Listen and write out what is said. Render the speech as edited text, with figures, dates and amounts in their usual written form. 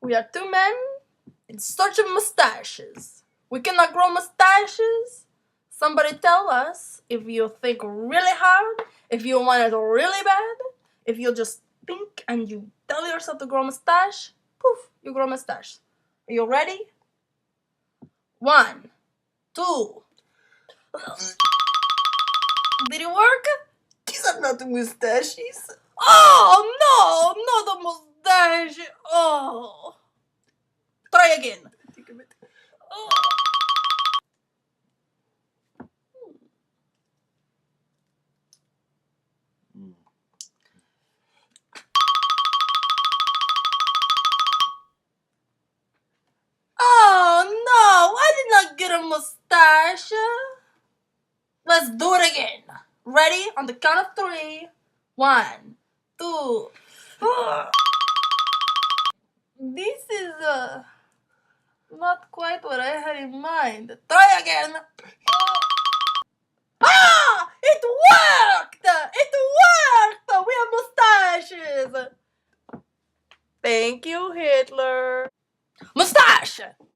We are two men in search of mustaches. We cannot grow mustaches. Somebody tell us if you think really hard, if you want it really bad, if you just think and you tell yourself to grow a mustache, poof, you grow a mustache. Are you ready? 1, 2. Did it work? These are not mustaches. Oh, no, not a mustache. Oh. Try again. Oh. Oh, no, I did not get a mustache. Let's do it again. Ready? On the count of 3. 1, 2. This is not quite what I had in mind. Try again. Ah! It worked! It worked! We have mustaches. Thank you, Hitler. Mustache!